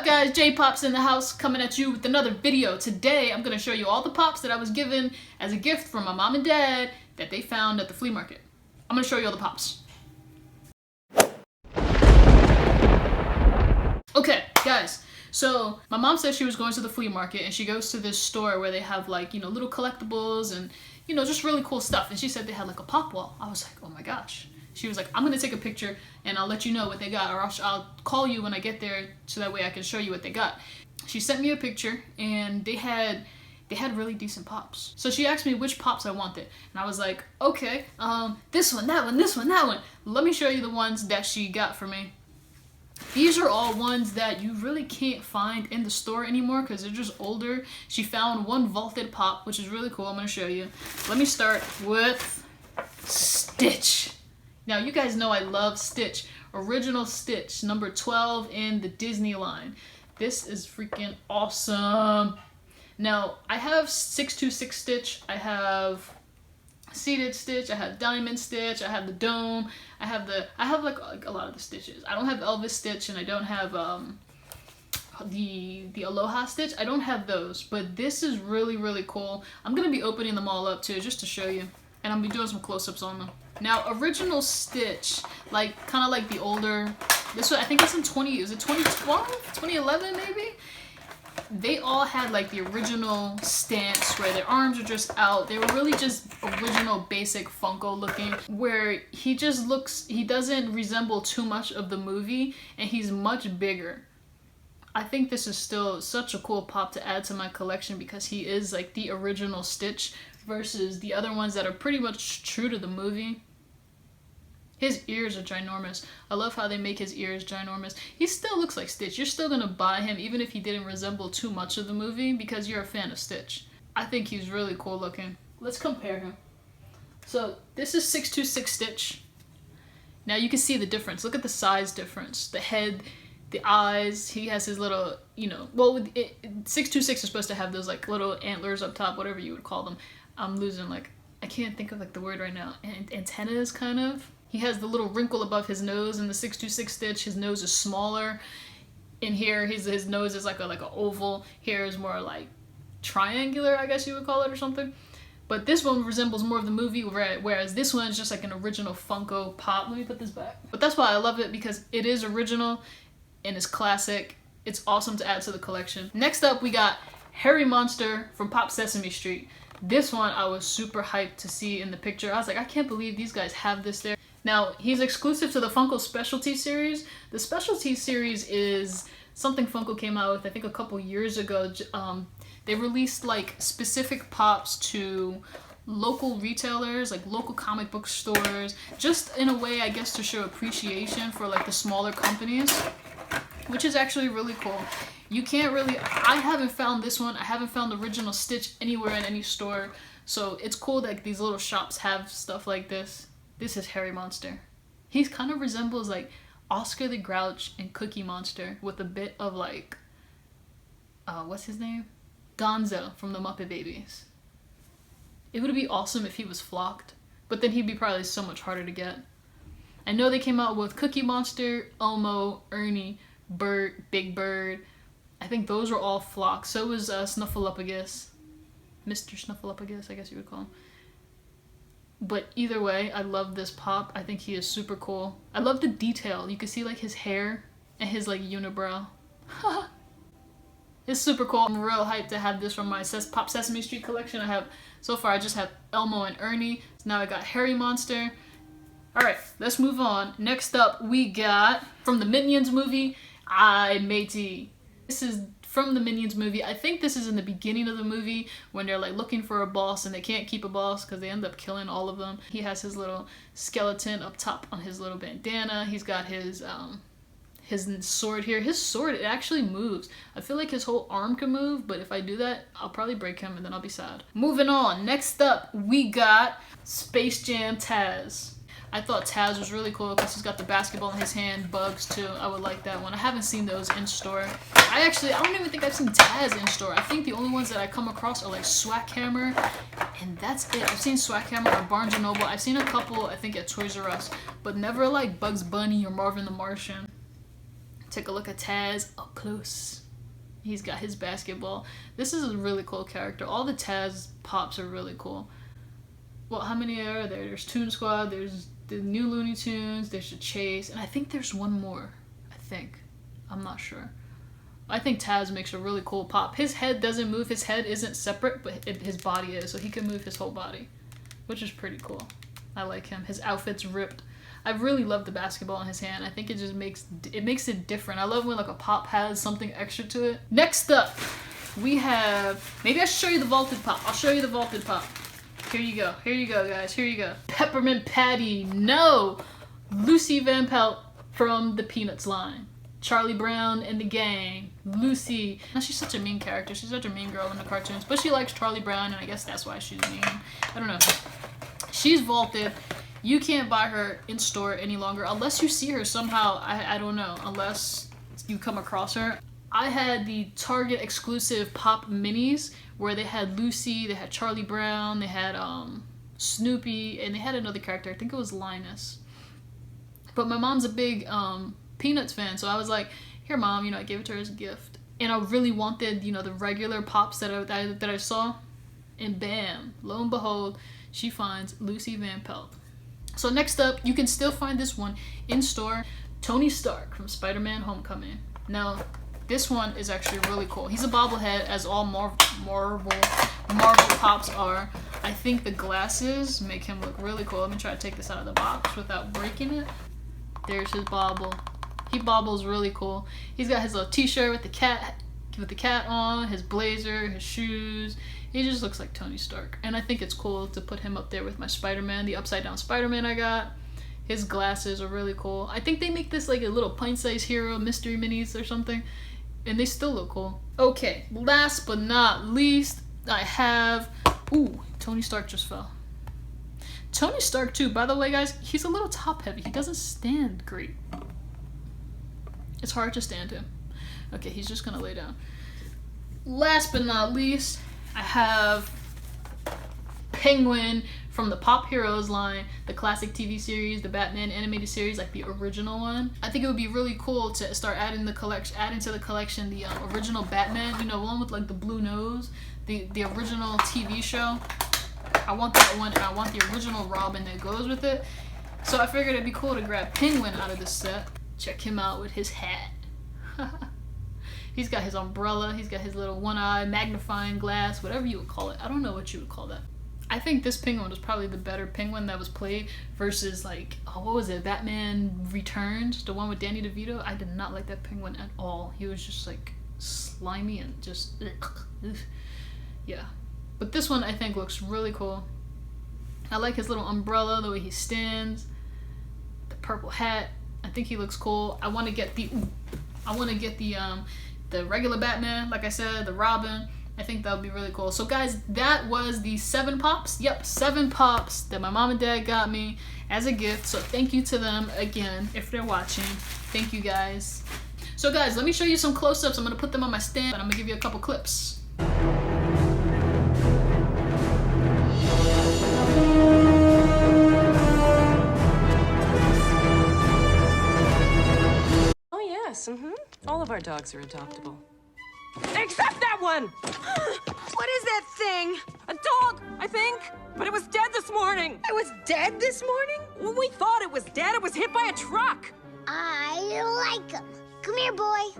up guys, JPOPS in the house coming at you with another video. Today I'm going to show you all the pops that I was given as a gift from my mom and dad that they found at the flea market. I'm going to show you all the pops. Okay guys, so my mom said she was going to the flea market and she goes to this store where they have like, you know, little collectibles and, you know, just really cool stuff. And she said they had like a pop wall. I was like, oh my gosh. She was like, I'm gonna take a picture and I'll let you know what they got, or I'll call you when I get there so that way I can show you what they got. She sent me a picture and they had really decent pops. So she asked me which pops I wanted. And I was like, okay, this one, that one, this one, that one. Let me show you the ones that she got for me. These are all ones that you really can't find in the store anymore because they're just older. She found one vaulted pop, which is really cool. I'm gonna show you. Let me start with Stitch. Now, you guys know I love Stitch. Original Stitch, number 12 in the Disney line. This is freaking awesome. Now, I have 626 Stitch. I have seated Stitch. I have Diamond Stitch. I have the Dome. I have like a lot of the Stitches. I don't have Elvis Stitch and I don't have the Aloha Stitch. I don't have those, but this is really, really cool. I'm going to be opening them all up too, just to show you. And I'm going to be doing some close-ups on them. Now, original Stitch, like kind of like the older, this one, I think it's in 2012, 2011 maybe? They all had like the original stance where their arms are just out. They were really just original basic Funko looking, where he doesn't resemble too much of the movie and he's much bigger. I think this is still such a cool pop to add to my collection because he is like the original Stitch versus the other ones that are pretty much true to the movie. His ears are ginormous. I love how they make his ears ginormous. He still looks like Stitch. You're still gonna buy him even if he didn't resemble too much of the movie because you're a fan of Stitch. I think he's really cool looking. Let's compare him. So this is 626 Stitch. Now you can see the difference. Look at the size difference. The head, the eyes, he has his little, you know, well, 626 is supposed to have those like little antlers up top, whatever you would call them. I'm losing like, I can't think of like the word right now. Antennas kind of. He has the little wrinkle above his nose in the 626 Stitch. His nose is smaller. In here, his nose is like an oval. Here is more like triangular, I guess you would call it, or something. But this one resembles more of the movie, whereas this one is just like an original Funko Pop. Let me put this back. But that's why I love it, because it is original and it's classic. It's awesome to add to the collection. Next up, we got Harry Monster from Pop Sesame Street. This one I was super hyped to see in the picture. I was like, I can't believe these guys have this there. Now, he's exclusive to the Funko Specialty Series. The Specialty Series is something Funko came out with, I think, a couple years ago. They released like specific pops to local retailers, like local comic book stores, just in a way, I guess, to show appreciation for like the smaller companies, which is actually really cool. You can't really, I haven't found this one. I haven't found the original Stitch anywhere in any store. So it's cool that these little shops have stuff like this. This is Harry Monster. He kind of resembles like Oscar the Grouch and Cookie Monster with a bit of like, what's his name? Gonzo from the Muppet Babies. It would be awesome if he was flocked, but then he'd be probably so much harder to get. I know they came out with Cookie Monster, Elmo, Ernie, Bert, Big Bird. I think those were all flocks. So was Snuffleupagus. Mr. Snuffleupagus, I guess you would call him. But either way, I love this pop. I think he is super cool. I love the detail. You can see like his hair and his like unibrow. It's super cool. I'm real hyped to have this from my Pop Sesame Street collection. So far I just have Elmo and Ernie. So now I got Harry Monster. Alright, let's move on. Next up, we got from the Minions movie, I Matey. This is from the Minions movie. I think this is in the beginning of the movie when they're like looking for a boss and they can't keep a boss because they end up killing all of them. He has his little skeleton up top on his little bandana. He's got his sword here. His sword, it actually moves. I feel like his whole arm can move, but if I do that, I'll probably break him and then I'll be sad. Moving on. Next up, we got Space Jam Tez. I thought Taz was really cool because he's got the basketball in his hand, Bugs too. I would like that one. I haven't seen those in store. I don't even think I've seen Taz in store. I think the only ones that I come across are like Swackhammer, and that's it. I've seen Swackhammer or Barnes & Noble. I've seen a couple, I think, at Toys R Us, but never like Bugs Bunny or Marvin the Martian. Take a look at Tez up close. He's got his basketball. This is a really cool character. All the Tez pops are really cool. Well, how many are there? There's Toon Squad, there's the new Looney Tunes, there's the Chase, and I think there's one more. I think. I'm not sure. I think Taz makes a really cool pop. His head doesn't move. His head isn't separate, but his body is, so he can move his whole body, which is pretty cool. I like him. His outfit's ripped. I really love the basketball in his hand. I think it just makes it different. I love when like a pop has something extra to it. Next up, we have, maybe I should show you the vaulted pop. I'll show you the vaulted pop. Here you go. Here you go, guys. Here you go. Peppermint Patty. No! Lucy Van Pelt from the Peanuts line. Charlie Brown and the gang. Lucy. Now, she's such a mean character. She's such a mean girl in the cartoons. But she likes Charlie Brown, and I guess that's why she's mean. I don't know. She's vaulted. You can't buy her in store any longer unless you see her somehow. I don't know. Unless you come across her. I had the Target exclusive pop minis where they had Lucy, they had Charlie Brown, they had Snoopy, and they had another character. I think it was Linus. But my mom's a big Peanuts fan, so I was like, here mom, I gave it to her as a gift. And I really wanted, the regular pops that I saw. And bam, lo and behold, she finds Lucy Van Pelt. So next up, you can still find this one in store. Tony Stark from Spider-Man Homecoming. Now, this one is actually really cool. He's a bobblehead, as all Marvel pops are. I think the glasses make him look really cool. Let me try to take this out of the box without breaking it. There's his bobble. He bobbles really cool. He's got his little t-shirt with the cat on, his blazer, his shoes. He just looks like Tony Stark. And I think it's cool to put him up there with my Spider-Man, the upside down Spider-Man I got. His glasses are really cool. I think they make this like a little pint-sized hero mystery minis or something. And they still look cool. Okay, last but not least, I have... Ooh, Tony Stark just fell. Tony Stark too, by the way guys, he's a little top heavy. He doesn't stand great. It's hard to stand him. Okay, he's just gonna lay down. Last but not least, I have Penguin from the Pop Heroes line, the classic TV series, the Batman animated series, like the original one. I think it would be really cool to start adding to the collection the original Batman, one with like the blue nose, the original TV show. I want that one, and I want the original Robin that goes with it. So I figured it'd be cool to grab Penguin out of this set. Check him out with his hat. He's got his umbrella, he's got his little one eye, magnifying glass, whatever you would call it. I don't know what you would call that. I think this Penguin was probably the better Penguin that was played versus like, what was it, Batman Returns, the one with Danny DeVito. I did not like that Penguin at all. He was just like slimy and just, ugh. Yeah. But this one I think looks really cool. I like his little umbrella, the way he stands, the purple hat. I think he looks cool. I want to get the regular Batman, like I said, the Robin. I think that would be really cool. So guys, that was the 7 pops. Yep, 7 pops that my mom and dad got me as a gift. So thank you to them again if they're watching. Thank you guys. So guys, let me show you some close-ups. I'm gonna put them on my stand and I'm gonna give you a couple clips. Oh yes, all of our dogs are adoptable. Except that one! What is that thing? A dog, I think. But it was dead this morning. It was dead this morning? When we thought it was dead, it was hit by a truck. I like him. Come here, boy.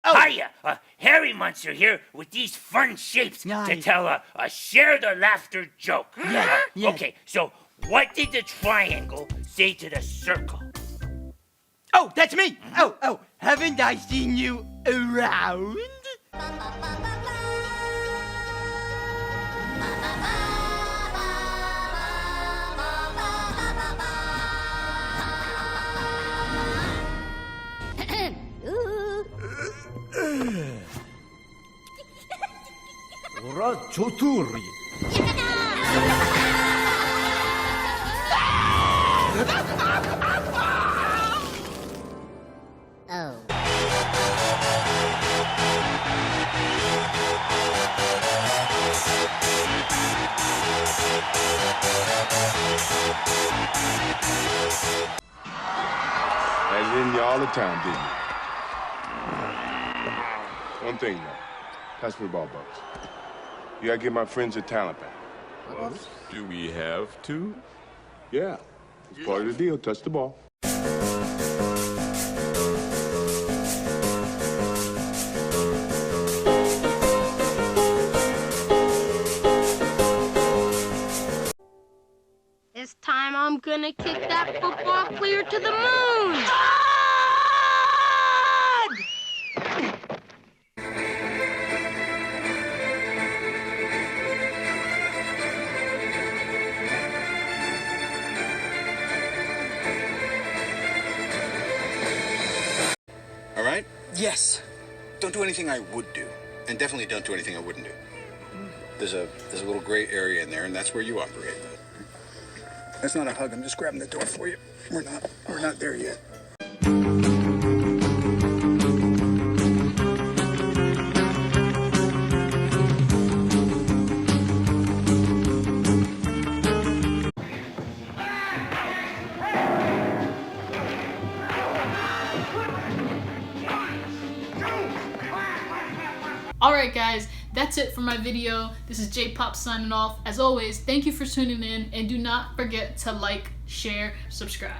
Hiya! Harry Monster here with these fun shapes to tell a share the laughter joke. Okay, so what did the triangle say to the circle? Oh, that's me! Oh, haven't I seen you around? Ora Choturi. Oh. all the time, didn't you? One thing, though. Pass me the ball, Bugs. You gotta give my friends their talent back. Do we have to? Yeah. It's part of the deal. Touch the ball. This time I'm gonna kick that football clear to the moon! All right? Yes. Don't do anything I would do, and definitely don't do anything I wouldn't do. There's a little gray area in there, and that's where you operate. That's not a hug. I'm just grabbing the door for you. We're not there yet. Alright guys, that's it for my video. This is JPOPS signing off. As always, thank you for tuning in, and do not forget to like, share, subscribe.